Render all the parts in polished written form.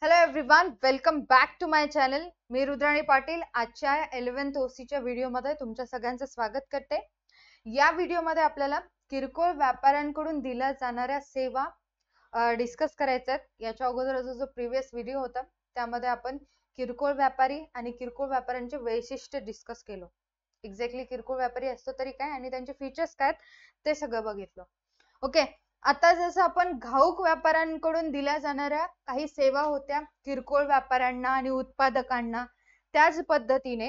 Hello everyone, welcome back to my channel. मी रुद्राणी पाटील आजच्या 11th OCच्या व्हिडिओमध्ये तुमच्या सगळ्यांचं स्वागत करते. या व्हिडिओमध्ये आपल्याला किरकोळ व्यापाऱ्यांकडून दिल्या जाणाऱ्या सेवा डिस्कस करायच्या आहेत. याच्या अगोदर जो प्रीवियस व्हिडिओ होता त्यामध्ये आपण किरकोळ व्यापारी आणि किरकोळ व्यापाऱ्यांचे वैशिष्ट्य डिस्कस केलं. एक्झॅक्टली किरकोळ व्यापारी असतो तरी काय आणि त्यांचे फीचर्स काय ते सगळं बघितलं. ओके, आता जसं आपण घाऊक व्यापाऱ्यांकडून दिल्या जाणाऱ्या काही सेवा होत्या किरकोळ व्यापाऱ्यांना आणि उत्पादकांना, त्याच पद्धतीने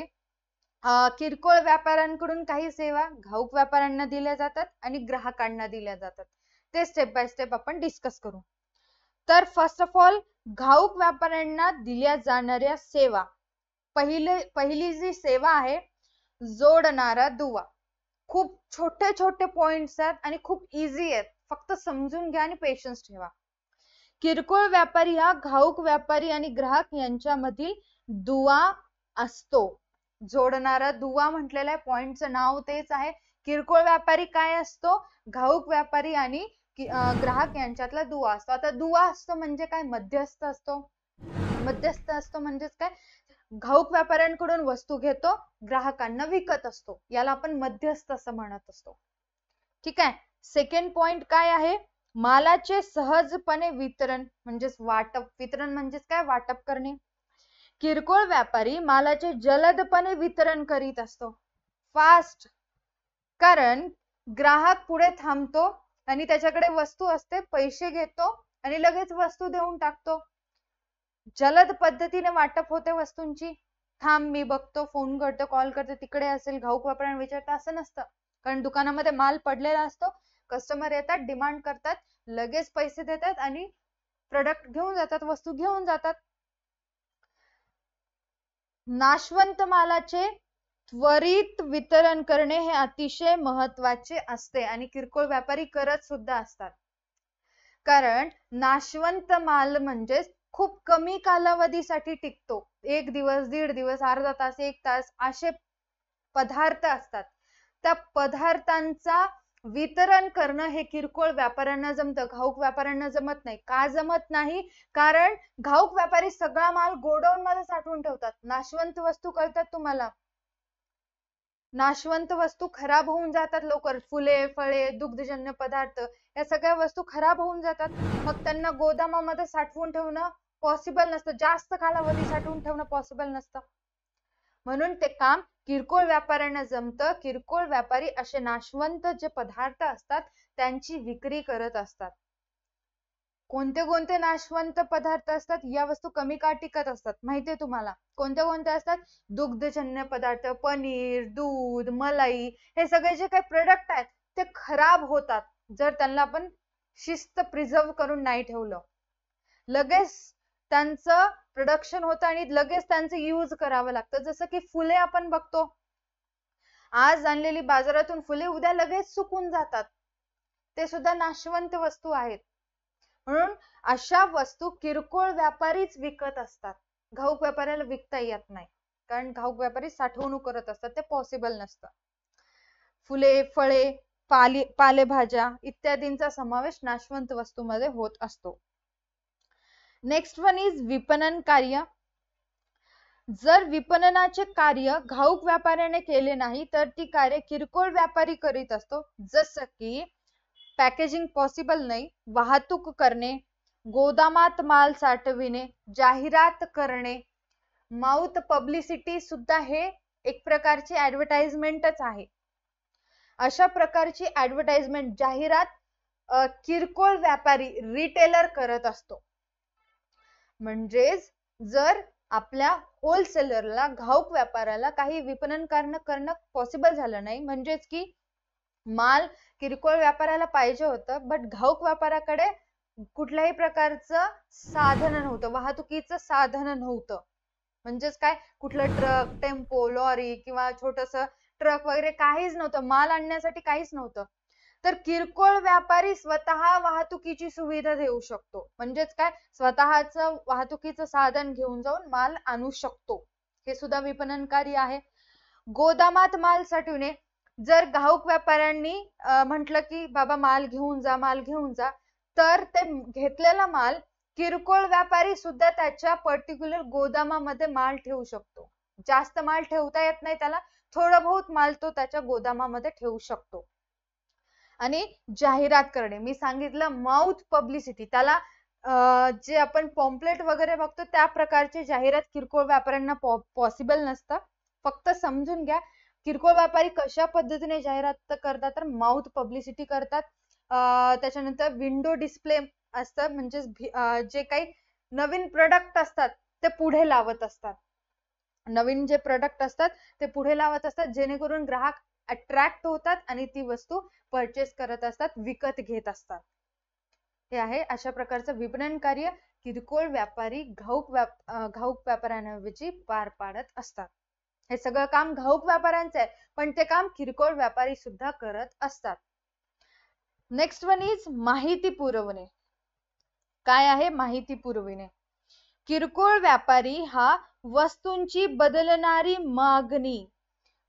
किरकोळ व्यापाऱ्यांकडून काही सेवा घाऊक व्यापाऱ्यांना दिल्या जातात आणि ग्राहकांना दिल्या जातात. ते स्टेप बाय स्टेप आपण डिस्कस करू. तर फर्स्ट ऑफ ऑल, घाऊक व्यापाऱ्यांना दिल्या जाणाऱ्या सेवा, पहिली जी सेवा आहे जोडणारा दुवा. खूप छोटे छोटे पॉइंट्स आहेत आणि खूप इझी आहेत, फक्त समजून घ्या आणि पेशन्स ठेवा. किरकोळ व्यापारी हा घाऊक व्यापारी आणि ग्राहक यांच्यामधील दुवा असतो. जोडणारा दुवा म्हटलेला पॉइंटचं नाव तेच आहे. किरकोळ व्यापारी काय असतो? घाऊक व्यापारी आणि ग्राहक यांच्यातला दुवा असतो. आता दुवा असतो म्हणजे काय? मध्यस्थ असतो. मध्यस्थ असतो म्हणजेच काय? घाऊक व्यापाऱ्यांकडून वस्तू घेतो, ग्राहकांना विकत असतो, याला आपण मध्यस्थ असं म्हणत असतो. ठीक आहे. सेकंड पॉइंट काय आहे? मालाचे सहजपणे वितरण म्हणजेच वाटप. वितरण म्हणजेच काय? वाटप करणे. किरकोळ व्यापारी मालाचे जलदपणे वितरण करीत असतो, फास्ट. कारण ग्राहक पुढे थांबतो आणि त्याच्याकडे वस्तू असते, पैसे घेतो आणि लगेच वस्तू देऊन टाकतो. जलद पद्धतीने वाटप होते वस्तूंची. थांब, मी बघतो, फोन करतो, कॉल करतो, तिकडे असेल. घाऊक व्यापाऱ्यांना विचारता असं नसतं, कारण दुकानामध्ये माल पडलेला असतो. कस्टमर येतात, डिमांड करतात, लगेच पैसे देतात आणि प्रोडक्ट घेऊन जातात, वस्तू घेऊन जातात. नाशवंत मालाचे त्वरित वितरण करणे हे अतिशय महत्वाचे असते आणि किरकोळ व्यापारी करत सुद्धा असतात. कारण नाशवंत माल म्हणजे खूप कमी कालावधीसाठी टिकतो. 1 दिवस, 1.5 दिवस, अर्धा तास, 1 तास असे पदार्थ असतात. त्या पदार्थांचा वितरण करणं हे किरकोळ व्यापाऱ्यांना जमतं, घाऊक व्यापाऱ्यांना जमत नाही. का जमत नाही? कारण घाऊक व्यापारी सगळा माल गोडाऊन मध्ये साठवून ठेवतात. नाशवंत वस्तू कळतात तुम्हाला? नाशवंत वस्तू खराब होऊन जातात लवकर. फुले, फळे, दुग्धजन्य पदार्थ या सगळ्या वस्तू खराब होऊन जातात. मग त्यांना गोदामामध्ये साठवून ठेवणं पॉसिबल नसतं, जास्त कालावधी साठवून ठेवणं पॉसिबल नसतं. म्हणून ते काम किरकोळ व्यापाऱ्यांना जमतं. किरकोळ व्यापारी असे नाशवंत जे पदार्थ असतात त्यांची विक्री करत असतात. कोणते कोणते नाशवंत पदार्थ असतात? या वस्तू कमी काळ टिकत असतात, माहितीये तुम्हाला? कोणते कोणते असतात? दुग्धजन्य पदार्थ, पनीर, दूध, मलाई, हे सगळे जे काही प्रोडक्ट आहेत ते खराब होतात जर त्यांना आपण शिस्त प्रिझर्व करून नाही ठेवलं. लगेच त्यांचं प्रोडक्शन होतं आणि लगेच त्यांचं यूज करावं लागतं. जसं की फुले आपण बघतो, आज आणलेली बाजारातून फुले उद्या लगेच सुकून जातात. ते सुद्धा नाशवंत वस्तू आहेत. म्हणून अशा वस्तू किरकोळ व्यापारीच विकत असतात. घाऊक व्यापाऱ्याला विकता येत नाही, कारण घाऊक व्यापारी साठवणूक करत असतात, ते पॉसिबल नसतं. फुले, फळे, पालेभाज्या इत्यादींचा समावेश नाशवंत वस्तूमध्ये होत असतो. नेक्स्ट वन इज विपणन कार्य. जर विपणनाचे कार्य घाऊक व्यापाऱ्याने केले नाही तर ती कार्य किरकोळ व्यापारी करीत असतो. जसं की पॅकेजिंग पॉसिबल नाही, वाहतूक करणे, गोदामात माल साठविणे, जाहिरात करणे. माउथ पब्लिसिटी सुद्धा हे एक प्रकारची ऍडव्हर्टाइजमेंटच आहे. अशा प्रकारची ऍडव्हर्टाइजमेंट, जाहिरात किरकोळ व्यापारी, रिटेलर करत असतो. म्हणजेच जर आपल्या होलसेलरला, घाऊक व्यापाऱ्याला काही विपणन करणं पॉसिबल झालं नाही, म्हणजेच की माल किरकोळ व्यापाऱ्याला पाहिजे होतं बट घाऊक व्यापाऱ्याकडे कुठल्याही प्रकारचं साधन नव्हतं, वाहतुकीचं साधन नव्हतं. म्हणजेच काय? कुठलं ट्रक, टेम्पो, लॉरी किंवा छोटस ट्रक वगैरे काहीच नव्हतं, माल आणण्यासाठी काहीच नव्हतं. तर किरकोळ व्यापारी स्वतः वाहतुकीची सुविधा देऊ शकतो. म्हणजेच काय? स्वतःचं वाहतुकीचं साधन घेऊन जाऊन माल आणू शकतो. हे सुद्धा विपणन कार्य आहे. गोदामात माल साठवणे. जर घाऊक व्यापाऱ्यांनी म्हटलं की बाबा माल घेऊन जा, माल घेऊन जा, तर ते घेतलेला माल किरकोळ व्यापारी सुद्धा त्याच्या पर्टिक्युलर गोदामामध्ये माल ठेवू शकतो. जास्त माल ठेवता येत नाही त्याला, थोडा बहुत माल तो त्याच्या गोदामामध्ये ठेवू शकतो. आणि जाहिरात करणे, मी सांगितलं माउथ पब्लिसिटी, त्याला जे आपण पॉम्पलेट वगैरे बघतो त्या प्रकारची जाहिरात किरकोळ व्यापाऱ्यांना पॉसिबल नसतं. फक्त समजून घ्या किरकोळ व्यापारी कशा पद्धतीने जाहिरात करतात, तर माउथ पब्लिसिटी करतात. त्याच्यानंतर विंडो डिस्प्ले असतं, म्हणजे जे काही नवीन प्रोडक्ट असतात ते पुढे लावत असतात. नवीन जे प्रोडक्ट असतात ते पुढे लावत असतात, जेणेकरून ग्राहक अट्रॅक्ट होतात आणि ती वस्तू परचेस करत असतात, विकत घेत असतात. हे आहे अशा प्रकारचं विपणन कार्य किरकोळ व्यापारी घाऊक व्यापाऱ्यांऐवजी पार पाडत असतात. हे सगळं काम घाऊक व्यापाऱ्यांचं आहे, पण ते काम किरकोळ व्यापारी सुद्धा करत असतात. नेक्स्ट वन इज माहिती पुरवणे. काय आहे माहिती पुरविणे? किरकोळ व्यापारी हा वस्तूंची बदलणारी मागणी,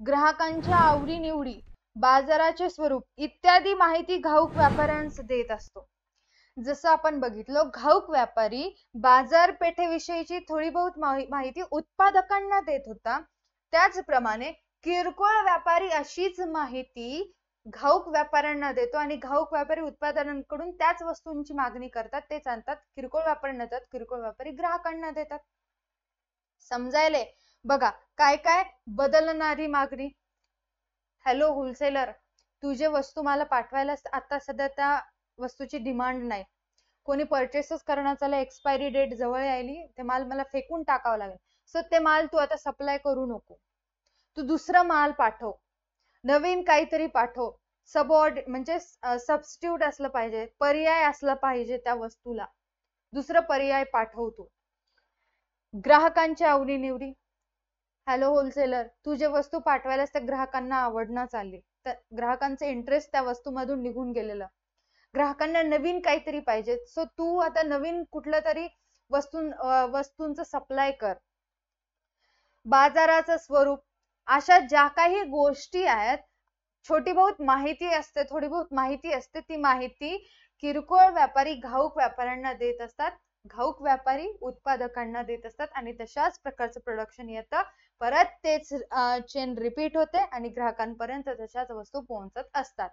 ग्राहकांच्या आवडीनिवडी, बाजाराचे स्वरूप इत्यादी माहिती घाऊक व्यापाऱ्यांस देत असतो. जसं आपण बघितलं, घाऊक व्यापारी बाजारपेठेविषयीची थोडी बहुत माहिती उत्पादकांना देत होता, त्याचप्रमाणे किरकोळ व्यापारी अशीच माहिती घाऊक व्यापाऱ्यांना देतो आणि घाऊक व्यापारी उत्पादकांकडून त्याच वस्तूंची मागणी करतात, ते आणतात, किरकोळ व्यापाऱ्यांना देतात, किरकोळ व्यापारी ग्राहकांना देतात. समजायले? बघा काय काय बदलणारी मागणी. हॅलो होलसेलर, तुझे वस्तू मला पाठवायला आता सध्या त्या वस्तूची डिमांड नाही, कोणी परचेसच करणार चाललं, एक्सपायरी डेट जवळ आली, ते माल मला फेकून टाकावं लागेल, सो ते माल तू आता सप्लाय करू नको, तू दुसरा माल पाठव, नवीन काहीतरी पाठव, म्हणजे सबस्टिट्यूट असलं पाहिजे, पर्याय असला पाहिजे त्या वस्तूला, दुसरं पर्याय पाठव तू. ग्राहकांच्या आवडीनिवडी. हॅलो होलसेलर, तू जे वस्तू पाठवायलास त्या ग्राहकांना आवडणं चालली, तर ग्राहकांचे इंटरेस्ट त्या वस्तूमधून निघून गेलेलं, ग्राहकांना नवीन काहीतरी पाहिजे, सो तू आता नवीन कुठलं तरी वस्तूंचं सप्लाय कर. बाजाराचं स्वरूप. अशा ज्या काही गोष्टी आहेत, छोटी बहुत माहिती असते, थोडी बहुत माहिती असते, ती माहिती किरकोळ व्यापारी घाऊक व्यापाऱ्यांना देत असतात, घाऊक व्यापारी उत्पादकांना देत असतात आणि तशाच प्रकारचं प्रोडक्शन येतं, परत तेच चेन रिपीट होते आणि ग्राहकांपर्यंत तशाच वस्तू पोहोचत असतात.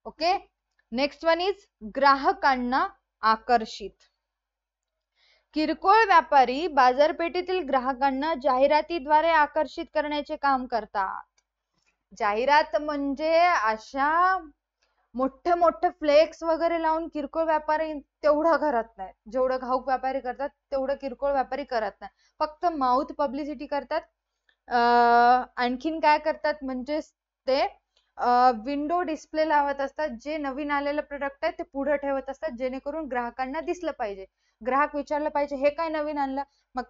ओके, नेक्स्ट वन इज ग्राहकांना आकर्षित. किरकोळ व्यापारी बाजारपेठेतील ग्राहकांना जाहिरातीद्वारे आकर्षित करण्याचे काम करतात. जाहिरात म्हणजे अशा मोठे मोठे फ्लेक्स वगैरे लावून किरकोळ व्यापारी तेवढं करत नाही, जेवढं घाऊक व्यापारी करतात तेवढं किरकोळ व्यापारी करत नाही, फक्त माउथ पब्लिसिटी करतात. आणखीन काय करतात म्हणजे ते विंडो डिस्प्ले लावत असतात, जे नवीन आलेलं प्रोडक्ट आहे ते पुढे ठेवत असतात, जेणेकरून ग्राहकांना दिसलं पाहिजे, ग्राहक विचारलं पाहिजे हे काय नवीन आणलं. मग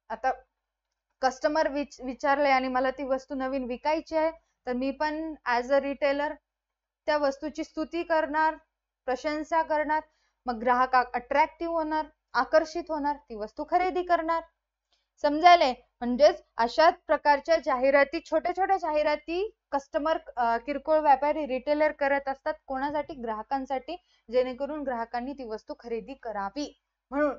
आता कस्टमर विचारले आणि मला ती वस्तू नवीन विकायची आहे, तर मी पण ऍज अ रिटेलर त्या वस्तूची स्तुती करणार, प्रशंसा करणार, मग ग्राहक अट्रॅक्टिव्ह होणार, आकर्षित होणार, ती वस्तू खरेदी करणार. समजायले? म्हणजेच अशा प्रकारच्या जाहिराती, छोट्या छोट्या जाहिराती कस्टमर किरकोळ व्यापारी रिटेलर करत असतात, कोणासाठी? ग्राहकांसाठी, जेणेकरून ग्राहकांनी ती वस्तू खरेदी करावी. म्हणून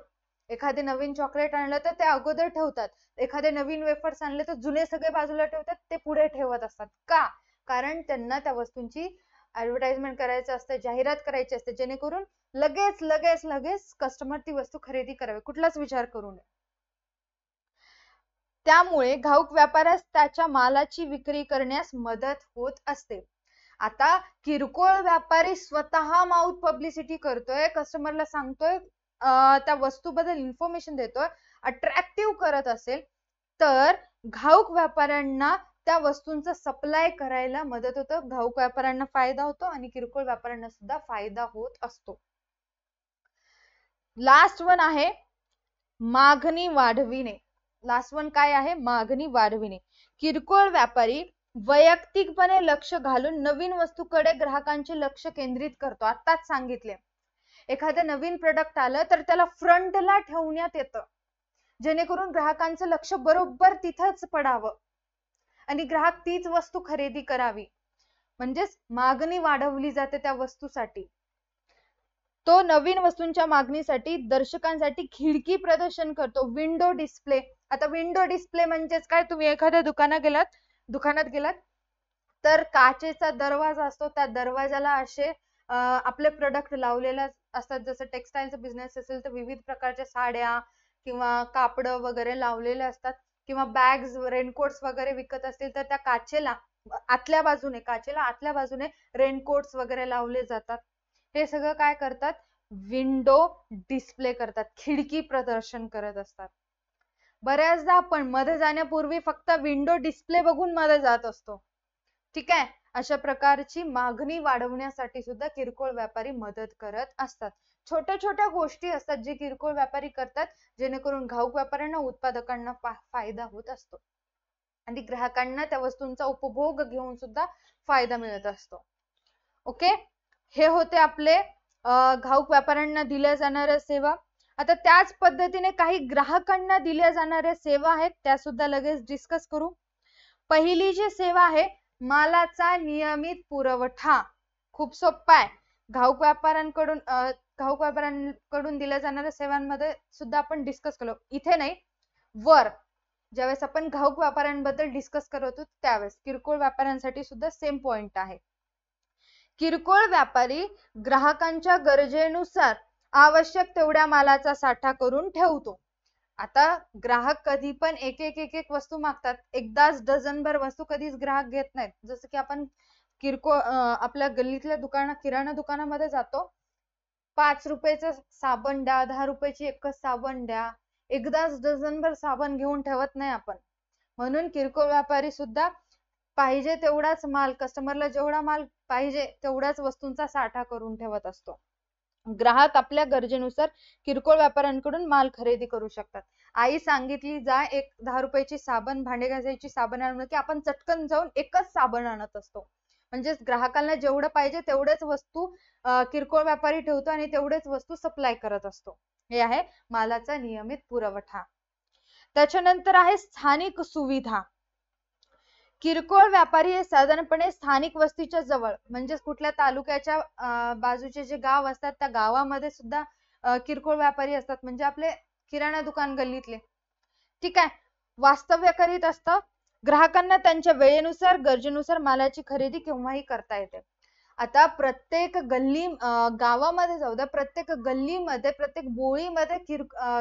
एखादे नवीन चॉकलेट आणलं तर ते अगोदर ठेवतात, एखादे नवीन वेफर्स आणले तर जुने सगळे बाजूला ठेवतात, ते पुढे ठेवत असतात. का? कारण त्यांना त्या वस्तूंची ऍडव्हर्टाइजमेंट करायचं असतं, जाहिरात करायची असते, जेणेकरून लगेच लगेच लगेच कस्टमर ती वस्तू खरेदी करावी, कुठलाच विचार करू नये. त्यामुळे घाऊक व्यापाऱ्यास त्याच्या मालाची विक्री करण्यास मदत होत असते. आता किरकोळ व्यापारी स्वतः माउथ पब्लिसिटी करतोय, कस्टमरला सांगतोय, त्या वस्तूबद्दल इन्फॉर्मेशन देतोय, अट्रॅक्टिव्ह करत असेल, तर घाऊक व्यापाऱ्यांना त्या वस्तूंचा सप्लाय करायला मदत होतं, घाऊक व्यापाऱ्यांना फायदा होतो आणि किरकोळ व्यापाऱ्यांना सुद्धा फायदा होत असतो. लास्ट वन आहे मागणी वाढविणे. लास्ट वन काय आहे? मागणी वाढविणे. किरकोळ व्यापारी वैयक्तिकपणे लक्ष घालून नवीन वस्तूकडे ग्राहकांचे लक्ष केंद्रित करतो. आताच सांगितले, एखादं नवीन प्रोडक्ट आलं तर त्याला फ्रंटला ठेवण्यात येतं, जेणेकरून ग्राहकांचं लक्ष बरोबर तिथंच पडावं आणि ग्राहक तीच वस्तू खरेदी करावी. म्हणजेच मागणी वाढवली जाते त्या वस्तूसाठी. तो नवीन वस्तूंच्या मागणीसाठी दर्शकांसाठी खिडकी प्रदर्शन करतो, विंडो डिस्प्ले. आता विंडो डिस्प्ले म्हणजेच काय, तुम्ही एखाद्या दुकानात गेलात तर काचेचा दरवाजा असतो, त्या दरवाजाला असे आपले प्रोडक्ट लावलेले असतात. जसं टेक्सटाईलचा बिझनेस असेल तर विविध प्रकारच्या साड्या किंवा कापड वगैरे लावलेले असतात, किंवा बॅग्स, रेनकोट्स वगैरे विकत असतील तर त्या काचेला आतल्या बाजूने रेनकोट्स वगैरे लावले जातात. हे सगळं काय करतात, विंडो डिस्प्ले करतात, खिडकी प्रदर्शन करत असतात. बऱ्याचदा आपण मध्ये जाण्यापूर्वी फक्त विंडो डिस्प्ले बघून मध्ये जात असतो. ठीक आहे, अशा प्रकारची मागणी वाढवण्यासाठी सुद्धा किरकोळ व्यापारी मदत करत असतात. छोट्या छोट्या गोष्टी असतात जे किरकोळ व्यापारी करतात, जेणेकरून घाऊक व्यापाऱ्यांना, उत्पादकांना फायदा होत असतो आणि ग्राहकांना त्या वस्तूंचा उपभोग घेऊन सुद्धा फायदा मिळत असतो. ओके, हे होते आपले घाऊक व्यापाऱ्यांना दिल्या जाणाऱ्या सेवा. आता त्याच पद्धतीने काही ग्राहकांना दिल्या जाणाऱ्या सेवा आहेत, त्या सुद्धा लगेच डिस्कस करू. पहिली जी सेवा आहे, मालाचा नियमित पुरवठा. खूप सोपा आहे. घाऊक व्यापाऱ्यांकडून दिल्या जाणाऱ्या सेवांमध्ये सुद्धा आपण डिस्कस केलो. इथे नाही, वर ज्यावेळेस आपण घाऊक व्यापाऱ्यांबद्दल डिस्कस करत होतो त्यावेळेस किरकोळ व्यापाऱ्यांसाठी सुद्धा सेम पॉइंट आहे. किरकोळ व्यापारी ग्राहकांच्या गरजेनुसार आवश्यक तेवढ्या मालाचा साठा करून ठेवतो. आता ग्राहक कधी पण एक वस्तू मागतात, एकदाच डझनभर वस्तू कधीच ग्राहक घेत नाहीत. जसं की आपण आपल्या गल्लीतल्या किराणा दुकानामध्ये जातो, 5 रुपयाचं साबण द्या, 10 रुपयाची एकच साबण द्या, एकदाच डझनभर साबण घेऊन ठेवत नाही आपण. म्हणून किरकोळ व्यापारी सुद्धा पाहिजे तेवढाच माल, कस्टमरला जेवढा माल पाहिजे तेवढ्याच वस्तूंचा साठा करून ठेवत असतो. ग्राहक आपल्या गरजेनुसार किरकोळ व्यापाऱ्यांकडून माल खरेदी करू शकतात. आई सांगितली जा एक 10 रुपयाची साबण, भांडे घासायची साबण आणून, की आपण चटकन जाऊन एकच साबण आणत असतो. म्हणजे ग्राहकांना जेवढं पाहिजे तेवढेच वस्तू किरकोळ व्यापारी ठेवतो आणि तेवढेच वस्तू सप्लाय करत असतो. हे आहे मालाचा नियमित पुरवठा. त्याच्यानंतर आहे स्थानिक सुविधा. किरकोळ व्यापारी हे साधारणपणे स्थानिक वस्तीच्या जवळ, म्हणजे कुठल्या तालुक्याच्या बाजूचे जे गाव असतात त्या गावामध्ये सुद्धा किरकोळ व्यापारी असतात, म्हणजे आपले किराणा दुकान गल्लीतले. ठीक आहे, वास्तव्य करीत असतं. ग्राहकांना त्यांच्या वेळेनुसार, गरजेनुसार मालाची खरेदी केव्हाही करता येते. आता प्रत्येक गावामध्ये जाऊ द्या, प्रत्येक गल्लीमध्ये, प्रत्येक बोळीमध्ये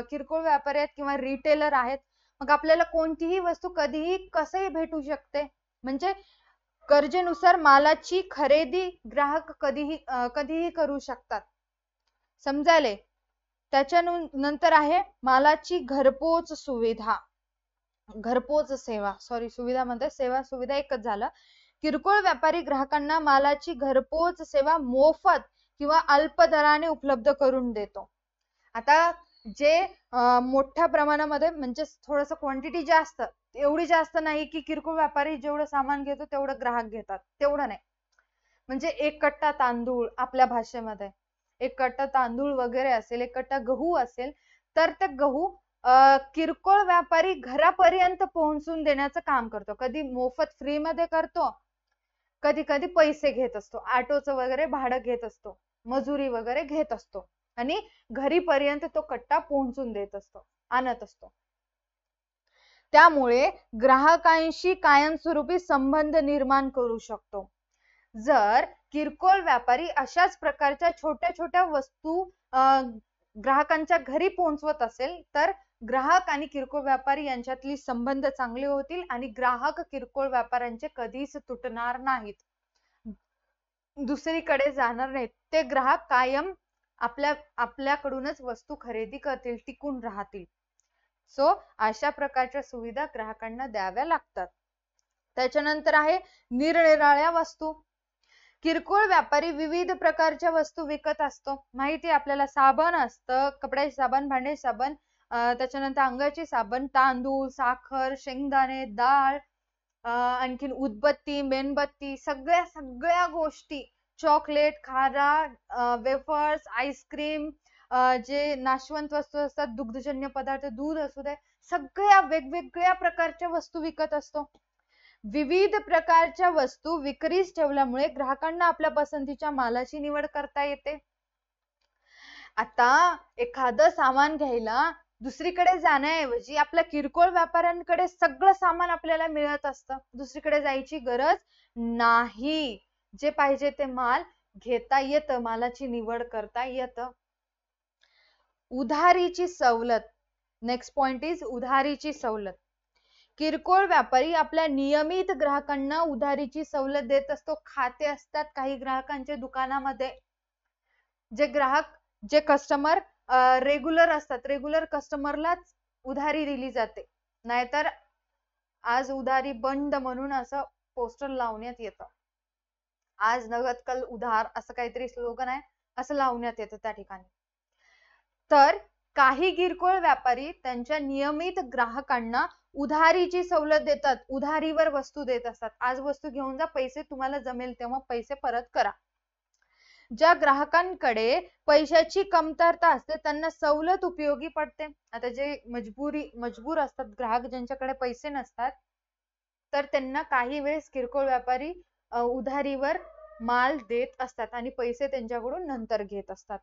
किरकोळ व्यापारी आहेत किंवा रिटेलर आहेत. मग आपल्याला कोणतीही वस्तू कधीही कसंही भेटू शकते. म्हणजे गरजेनुसार मालाची खरेदी ग्राहक कधीही करू शकतात. समजायले? त्याच्यानंतर आहे मालाची घरपोच सुविधा, घरपोच सेवा. सुविधा म्हणते, सेवा सुविधा एकच झालं. किरकोळ व्यापारी ग्राहकांना मालाची घरपोच सेवा मोफत किंवा अल्प दराने उपलब्ध करून देतो. आता जे मोठ्या प्रमाणामध्ये, म्हणजे थोडस क्वांटिटी जास्त, एवढी जास्त नाही की किरकोळ व्यापारी जेवढं सामान घेतो तेवढं ग्राहक घेतात, तेवढं नाही. म्हणजे एक कट्टा तांदूळ, आपल्या भाषेमध्ये एक कट्टा तांदूळ वगैरे असेल, एक कट्टा गहू असेल, तर ते गहू किरकोळ व्यापारी घरापर्यंत पोहोचून देण्याचं काम करतो. कधी मोफत फ्री मध्ये करतो, कधी कधी पैसे घेत असतो, ऑटोचं वगैरे भाडं घेत असतो, मजुरी वगैरे घेत असतो आणि घरीपर्यंत तो कट्टा पोहोचून देत असतो, आणत असतो. त्यामुळे ग्राहकांशी कायमस्वरूपी संबंध निर्माण करू शकतो. जर किरकोळ व्यापारी अशाच प्रकारच्या छोट्या छोट्या वस्तू ग्राहकांच्या घरी पोहोचवत असेल तर ग्राहक आणि किरकोळ व्यापारी यांच्यातली संबंध चांगले होतील आणि ग्राहक किरकोळ व्यापाऱ्यांचे कधीच तुटणार नाहीत, दुसरीकडे जाणार नाहीत. ते ग्राहक कायम आपल्याकडूनच वस्तू खरेदी करतील, टिकून राहतील. अशा प्रकारच्या सुविधा ग्राहकांना द्याव्या लागतात. त्याच्यानंतर आहे निरनिराळ्या वस्तू. किरकोळ व्यापारी विविध प्रकारच्या वस्तू विकत असतो. माहिती आपल्याला, साबण असतं, कपड्याचे साबण, भांड्याचे साबण, त्याच्यानंतर अंगाचे साबण, तांदूळ, साखर, शेंगदाणे, डाळ, आणखीन उदबत्ती, मेणबत्ती, सगळ्या गोष्टी, चॉकलेट, खारा, वेफर्स, आईस्क्रीम, जे नाशवंत वस्तू असतात, दुग्धजन्य पदार्थ, दूध असू दे, सगळ्या वेगवेगळ्या प्रकारच्या वस्तू विकत असतो. विविध प्रकारच्या वस्तू विक्रीस ठेवल्यामुळे ग्राहकांना आपल्या पसंतीच्या मालाची निवड करता येते. आता एखादं सामान घ्यायला दुसरीकडे जाण्याऐवजी आपल्या किरकोळ व्यापाऱ्यांकडे सगळं सामान आपल्याला मिळत असतं, दुसरीकडे जायची गरज नाही. जे पाहिजे ते माल घेता येतं, मालाची निवड करता येतं. उधारीची सवलत. नेक्स्ट पॉइंट इज उधारीची सवलत. किरकोळ व्यापारी आपल्या नियमित ग्राहकांना उधारीची सवलत देत असतो. खाते असतात काही ग्राहकांचे दुकानामध्ये. जे कस्टमर रेग्युलर असतात, रेग्युलर कस्टमरलाच उधारी दिली जाते. नाहीतर आज उधारी बंद म्हणून असं पोस्टर लावण्यात येतं. आज नगद कल उधार असं काहीतरी स्लोगन आहे, असं लावण्यात येतं त्या ठिकाणी. तर काही किरकोळ व्यापारी त्यांच्या नियमित ग्राहकांना उधारीची सवलत देतात, उधारीवर वस्तू देत असतात. आज वस्तू घेऊन जा, पैसे तुम्हाला जमेल तेव्हा पैसे परत करा. ज्या ग्राहकांकडे पैशाची कमतरता असते त्यांना सवलत उपयोगी पडते. आता जे मजबूर असतात ग्राहक, ज्यांच्याकडे पैसे नसतात, तर त्यांना काही वेळेस किरकोळ व्यापारी उधारीवर माल देत असतात आणि पैसे त्यांच्याकडून नंतर घेत असतात.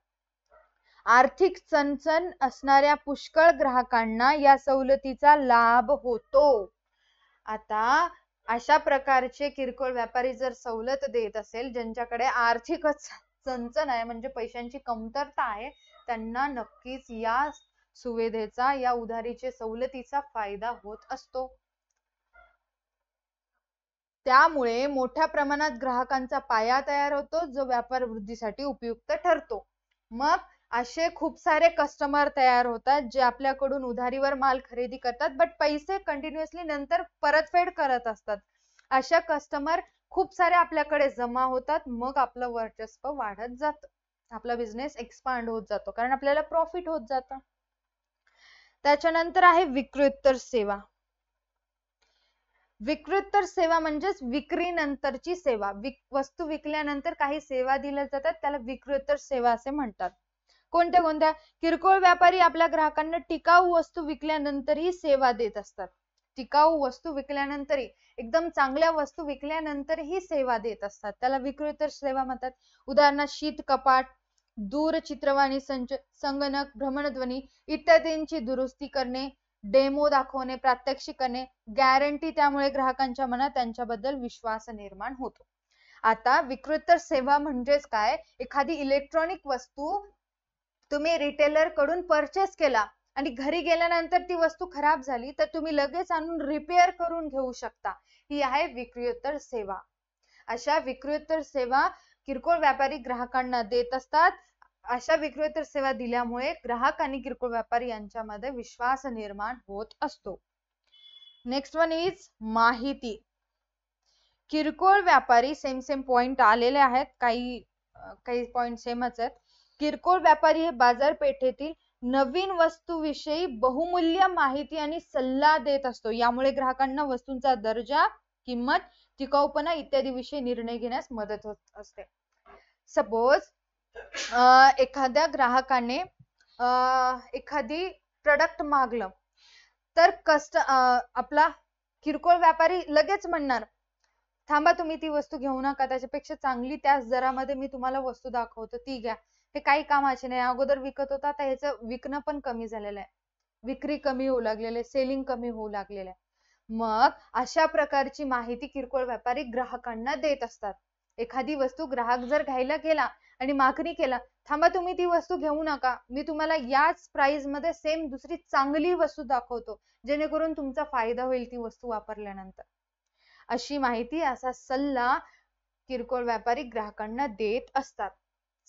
आर्थिक चणचण असणाऱ्या पुष्कळ ग्राहकांना या सवलतीचा लाभ होतो. आता अशा प्रकारचे किरकोळ व्यापारी जर सवलत देत असेल, ज्यांच्याकडे आर्थिकच चणचण आहे म्हणजे पैशांची कमतरता आहे, त्यांना नक्कीच या सुविधेचा, या उधारीचे सवलतीचा फायदा होत असतो. त्यामुळे मोठ्या प्रमाणात ग्राहकांचा पाया तयार होतो, जो व्यापार वृद्धीसाठी उपयुक्त ठरतो. मग असे खूप सारे कस्टमर तयार होतात जे आपल्याकडून उधारीवर माल खरेदी करतात, बट पैसे कंटिन्युअसली नंतर परतफेड करत असतात. अशा कस्टमर खूप सारे आपल्याकडे जमा होतात. मग आपलं वर्चस्व वाढत जातं, आपला बिझनेस एक्सपांड होत जातो, कारण आपल्याला प्रॉफिट होत जातं. त्याच्यानंतर आहे विक्रोत्तर सेवा. विक्रोत्तर सेवा म्हणजेच विक्रीनंतरची सेवा. वस्तू विकल्यानंतर काही सेवा दिल्या जातात, त्याला विक्रोत्तर सेवा असे म्हणतात. कोणत्या कोणत्या? किरकोळ व्यापारी आपल्या ग्राहकांना टिकाऊ वस्तू विकल्यानंतरही सेवा देत असतात. टिकाऊ वस्तू विकल्यानंतरही, एकदम चांगल्या वस्तू विकल्यानंतरही सेवा देत असतात, त्याला विक्रोत्तर सेवा म्हणतात. उदाहरणार्थ शीत कपाट, दूरचित्रवाणी संच, संगणक, भ्रमणध्वनी इत्यादींची दुरुस्ती करणे, डेमो दाखवणे, प्रात्यक्षिक करणे, गॅरंटी. त्यामुळे ग्राहकांच्या मनात त्यांच्याबद्दल विश्वास निर्माण होतो. आता विक्रोत्तर सेवा म्हणजेच काय? एखादी इलेक्ट्रॉनिक वस्तू तुम्ही रिटेलर कडून परचेस केला आणि घरी गेल्यानंतर ती वस्तू खराब झाली तर तुम्ही लगेच आणून रिपेअर करून घेऊ शकता, ही आहे विक्रोत्तर सेवा. अशा विक्रोत्तर सेवा किरकोळ व्यापारी ग्राहकांना देत असतात. अशा विक्रोत्तर सेवा दिल्यामुळे ग्राहक आणि किरकोळ व्यापारी यांच्यामध्ये विश्वास निर्माण होत असतो. नेक्स्ट वन इज माहिती. किरकोळ व्यापारी, सेम पॉइंट आलेले आहेत, काही पॉइंट सेमच आहेत. किरकोळ व्यापारी हे बाजारपेठेतील नवीन वस्तूविषयी बहुमूल्य माहिती आणि सल्ला देत असतो. यामुळे ग्राहकांना वस्तूंचा दर्जा, किंमत, टिकाऊपणा इत्यादी विषयी निर्णय घेण्यास मदत होत असते. सपोज एखाद्या ग्राहकाने एखादी प्रोडक्ट मागलं तर आपला किरकोळ व्यापारी लगेच म्हणणार, थांबा तुम्ही ती वस्तू घेऊ नका, त्याच्यापेक्षा चांगली त्याच दरामध्ये मी तुम्हाला वस्तू दाखवतो, ती घ्या. हे काही कामाचे नाही. अगोदर विकत होता, आता ह्याचं विकणं पण कमी झालेलं आहे, विक्री कमी होऊ लागलेली आहे, सेलिंग कमी होऊ लागलेलं आहे. मग अशा प्रकारची माहिती किरकोळ व्यापारी ग्राहकांना देत असतात. एखादी वस्तू ग्राहक जर घ्यायला गेला आणि मागणी केला, थांबा तुम्ही ती वस्तू घेऊ नका, मी तुम्हाला याच प्राइस मध्ये सेम दुसरी चांगली वस्तू दाखवतो, जेणेकरून तुमचा फायदा होईल ती वस्तू वापरल्यानंतर. अशी माहिती, असा सल्ला किरकोळ व्यापारी ग्राहकांना देत असतात.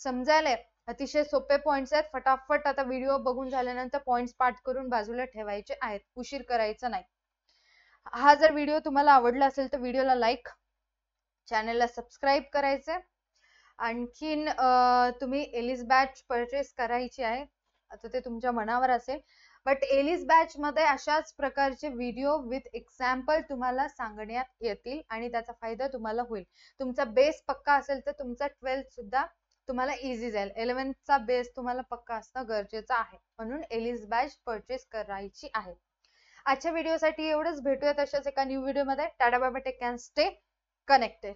समजायलंय? अतिशय सोपे पॉइंट्स आहेत. फटाफट आता व्हिडिओ बघून झाल्यानंतर पॉइंट्स पाठ करून बाजूला ठेवायचे आहेत, उशीर करायचा नाही. हा जर व्हिडिओ तुम्हाला आवडला असेल तर व्हिडिओला लाईक, चॅनलला सबस्क्राईब करायचे. आणखीन तुम्ही एलिस बॅच परचेस करायची आहे, आता ते तुमच्या मनावर असेल, बट एलिस बॅच मध्ये अशाच प्रकारचे व्हिडिओ विथ एक्झाम्पल तुम्हाला सांगण्यात येतील आणि त्याचा फायदा तुम्हाला होईल. तुमचा बेस पक्का असेल तर तुमचा 12th सुद्धा तुम्हाला इझी जाईल. 11th चा बेस तुम्हाला पक्का असणं गरजेचं आहे, म्हणून एलिस बॅच परचेस करायची आहे. आजच्या व्हिडिओसाठी एवढंच. भेटूयात अशाच एका न्यू व्हिडिओ मध्ये. Tata bye bye, take care, stay connected.